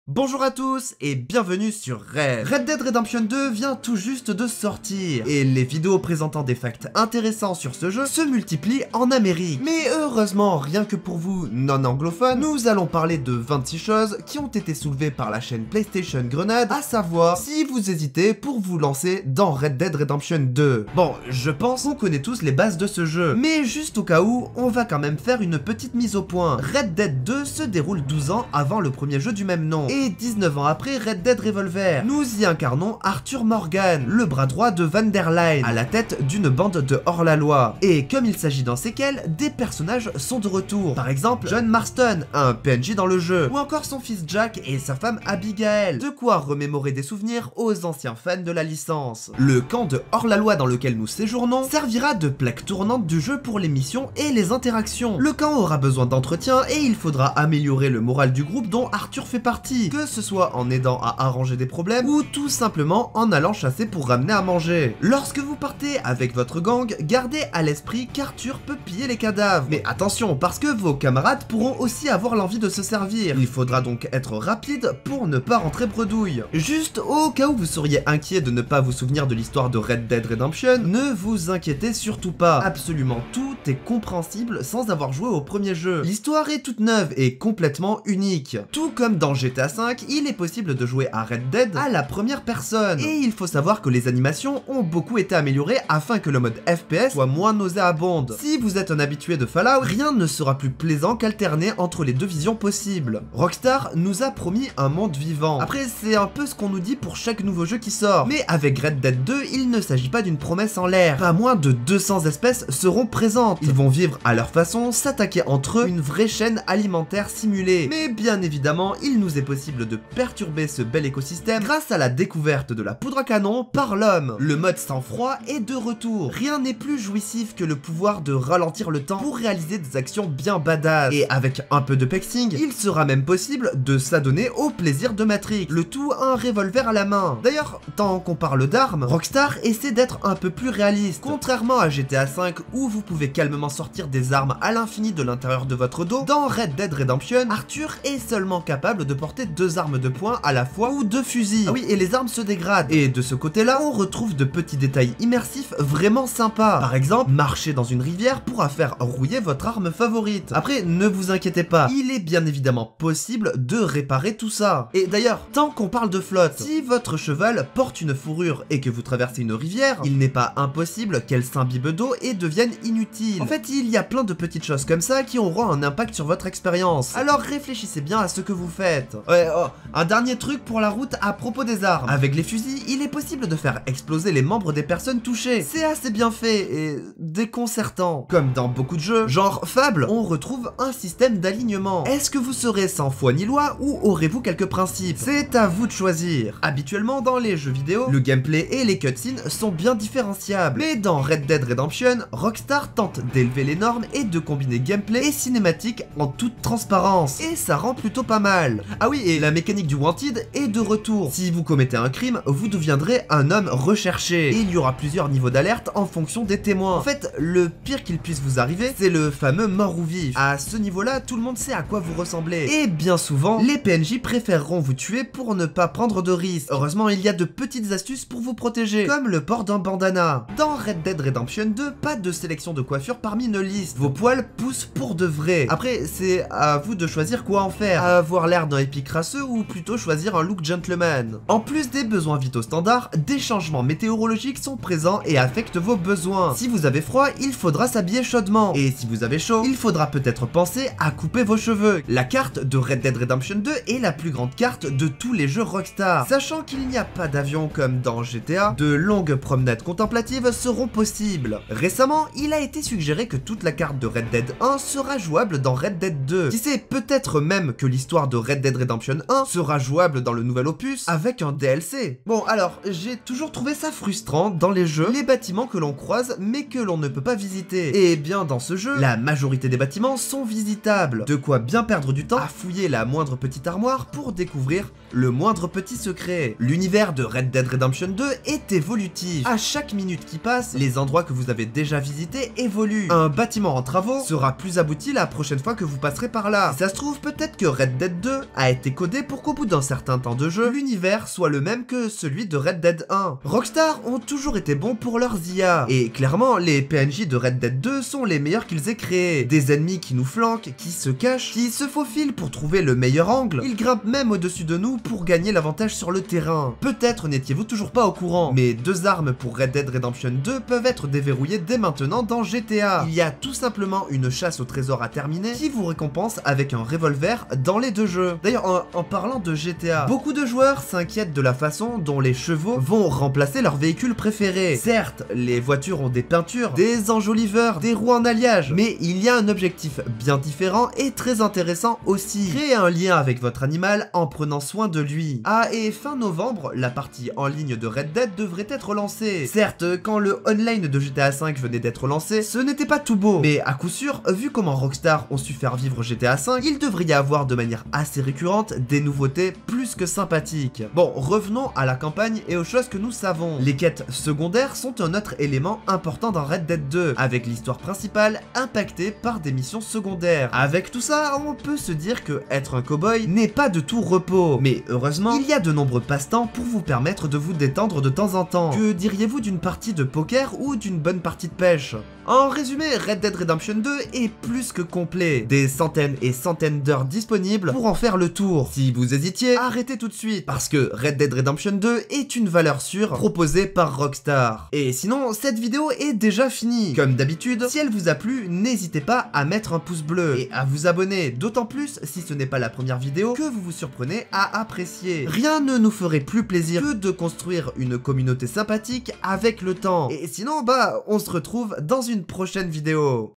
Bonjour à tous et bienvenue sur Red. Red Dead Redemption 2 vient tout juste de sortir et les vidéos présentant des facts intéressants sur ce jeu se multiplient en Amérique. Mais heureusement, rien que pour vous non anglophones, nous allons parler de 26 choses qui ont été soulevées par la chaîne PlayStation Grenade, à savoir si vous hésitez pour vous lancer dans Red Dead Redemption 2. Bon, je pense qu'on connaît tous les bases de ce jeu, mais juste au cas où, on va quand même faire une petite mise au point. Red Dead 2 se déroule 12 ans avant le premier jeu du même nom. Et 19 ans après Red Dead Revolver, nous y incarnons Arthur Morgan, le bras droit de Van der Line, à la tête d'une bande de hors-la-loi. Et comme il s'agit d'un séquel, des personnages sont de retour. Par exemple, John Marston, un PNJ dans le jeu, ou encore son fils Jack et sa femme Abigail. De quoi remémorer des souvenirs aux anciens fans de la licence. Le camp de hors-la-loi dans lequel nous séjournons servira de plaque tournante du jeu pour les missions et les interactions. Le camp aura besoin d'entretien et il faudra améliorer le moral du groupe dont Arthur fait partie, que ce soit en aidant à arranger des problèmes ou tout simplement en allant chasser pour ramener à manger. Lorsque vous partez avec votre gang, gardez à l'esprit qu'Arthur peut piller les cadavres. Mais attention, parce que vos camarades pourront aussi avoir l'envie de se servir. Il faudra donc être rapide pour ne pas rentrer bredouille. Juste au cas où vous seriez inquiet de ne pas vous souvenir de l'histoire de Red Dead Redemption, ne vous inquiétez surtout pas. Absolument tout est compréhensible sans avoir joué au premier jeu. L'histoire est toute neuve et complètement unique. Tout comme dans GTA V, il est possible de jouer à Red Dead à la première personne. Et il faut savoir que les animations ont beaucoup été améliorées afin que le mode FPS soit moins nauséabonde. Si vous êtes un habitué de Fallout, rien ne sera plus plaisant qu'alterner entre les deux visions possibles. Rockstar nous a promis un monde vivant. Après, c'est un peu ce qu'on nous dit pour chaque nouveau jeu qui sort. Mais avec Red Dead 2, il ne s'agit pas d'une promesse en l'air. Pas moins de 200 espèces seront présentes. Ils vont vivre à leur façon, s'attaquer entre eux, une vraie chaîne alimentaire simulée. Mais bien évidemment, il nous est possible de perturber ce bel écosystème grâce à la découverte de la poudre à canon par l'homme. Le mode sang-froid est de retour. Rien n'est plus jouissif que le pouvoir de ralentir le temps pour réaliser des actions bien badass. Et avec un peu de pexing, il sera même possible de s'adonner au plaisir de Matrix, le tout un revolver à la main. D'ailleurs, tant qu'on parle d'armes, Rockstar essaie d'être un peu plus réaliste. Contrairement à GTA V où vous pouvez calmement sortir des armes à l'infini de l'intérieur de votre dos, dans Red Dead Redemption, Arthur est seulement capable de porter 2 armes de poing à la fois ou 2 fusils. Ah oui, et les armes se dégradent. Et de ce côté-là, on retrouve de petits détails immersifs vraiment sympas. Par exemple, marcher dans une rivière pourra faire rouiller votre arme favorite. Après, ne vous inquiétez pas, il est bien évidemment possible de réparer tout ça. Et d'ailleurs, tant qu'on parle de flotte, si votre cheval porte une fourrure et que vous traversez une rivière, il n'est pas impossible qu'elle s'imbibe d'eau et devienne inutile. En fait, il y a plein de petites choses comme ça qui auront un impact sur votre expérience. Alors réfléchissez bien à ce que vous faites. Ouais, oh, un dernier truc pour la route à propos des armes. Avec les fusils, il est possible de faire exploser les membres des personnes touchées. C'est assez bien fait et déconcertant. Comme dans beaucoup de jeux, genre Fable, on retrouve un système d'alignement. Est-ce que vous serez sans foi ni loi ou aurez-vous quelques principes? C'est à vous de choisir. Habituellement, dans les jeux vidéo, le gameplay et les cutscenes sont bien différenciables. Mais dans Red Dead Redemption, Rockstar tente d'élever les normes et de combiner gameplay et cinématique en toute transparence. Et ça rend plutôt pas mal. Ah oui, et la mécanique du Wanted est de retour. Si vous commettez un crime, vous deviendrez un homme recherché. Et il y aura plusieurs niveaux d'alerte en fonction des témoins. En fait, le pire qu'il puisse vous arriver, c'est le fameux mort ou vif. À ce niveau-là, tout le monde sait à quoi vous ressemblez. Et bien souvent, les PNJ préféreront vous tuer pour ne pas prendre de risques. Heureusement, il y a de petites astuces pour vous protéger, comme le port d'un bandana. Dans Red Dead Redemption 2, pas de sélection de coiffure parmi une liste. Vos poils poussent pour de vrai. Après, c'est à vous de choisir quoi en faire. Avoir l'air d'un épique crasseux ou plutôt choisir un look gentleman. En plus des besoins vitaux standards, des changements météorologiques sont présents et affectent vos besoins. Si vous avez froid, il faudra s'habiller chaudement. Et si vous avez chaud, il faudra peut-être penser à couper vos cheveux. La carte de Red Dead Redemption 2 est la plus grande carte de tous les jeux Rockstar. Sachant qu'il n'y a pas d'avion comme dans GTA, de longues promenades contemplatives seront possibles. Récemment, il a été suggéré que toute la carte de Red Dead 1 sera jouable dans Red Dead 2. Qui sait, peut-être même que l'histoire de Red Dead Redemption 1 sera jouable dans le nouvel opus avec un DLC. Bon alors, j'ai toujours trouvé ça frustrant dans les jeux, les bâtiments que l'on croise mais que l'on ne peut pas visiter. Et bien dans ce jeu, la majorité des bâtiments sont visitables. De quoi bien perdre du temps à fouiller la moindre petite armoire pour découvrir le moindre petit secret. L'univers de Red Dead Redemption 2 est évolutif. À chaque minute qui passe, les endroits que vous avez déjà visités évoluent. évolue. Un bâtiment en travaux sera plus abouti la prochaine fois que vous passerez par là. Si ça se trouve, peut-être que Red Dead 2 a été codé pour qu'au bout d'un certain temps de jeu, l'univers soit le même que celui de Red Dead 1. Rockstar ont toujours été bons pour leurs IA, et clairement, les PNJ de Red Dead 2 sont les meilleurs qu'ils aient créés. Des ennemis qui nous flanquent, qui se cachent, qui se faufilent pour trouver le meilleur angle, ils grimpent même au-dessus de nous pour gagner l'avantage sur le terrain. Peut-être n'étiez-vous toujours pas au courant, mais 2 armes pour Red Dead Redemption 2 peuvent être déverrouillées dès maintenant dans GTA. Il y a tout simplement une chasse au trésor à terminer qui vous récompense avec un revolver dans les 2 jeux. D'ailleurs, en parlant de GTA, beaucoup de joueurs s'inquiètent de la façon dont les chevaux vont remplacer leurs véhicules préférés. Certes, les voitures ont des peintures, des enjoliveurs, des roues en alliage, mais il y a un objectif bien différent et très intéressant aussi. Créer un lien avec votre animal en prenant soin de lui. Ah, et fin novembre, la partie en ligne de Red Dead devrait être lancée. Certes, quand le online de GTA V venait d'être lancé, ce n'était pas tout beau, mais à coup sûr, vu comment Rockstar ont su faire vivre GTA V, il devrait y avoir de manière assez récurrente des nouveautés plus que sympathiques. Bon, revenons à la campagne et aux choses que nous savons. Les quêtes secondaires sont un autre élément important dans Red Dead 2, avec l'histoire principale impactée par des missions secondaires. Avec tout ça, on peut se dire que être un cowboy n'est pas de tout repos, mais heureusement, il y a de nombreux passe-temps pour vous permettre de vous détendre de temps en temps. Que diriez-vous d'une partie de poker ou d'une bonne partie de pêche? En résumé, Red Dead Redemption 2 est plus que complet. Des centaines et centaines d'heures disponibles pour en faire le tour. Si vous hésitiez, arrêtez tout de suite, parce que Red Dead Redemption 2 est une valeur sûre proposée par Rockstar. Et sinon, cette vidéo est déjà finie. Comme d'habitude, si elle vous a plu, n'hésitez pas à mettre un pouce bleu et à vous abonner, d'autant plus si ce n'est pas la première vidéo que vous vous surprenez à apprécier. Rien ne nous ferait plus plaisir que de construire une communauté sympathique avec le temps. Et sinon, bah, on se retrouve dans une prochaine vidéo.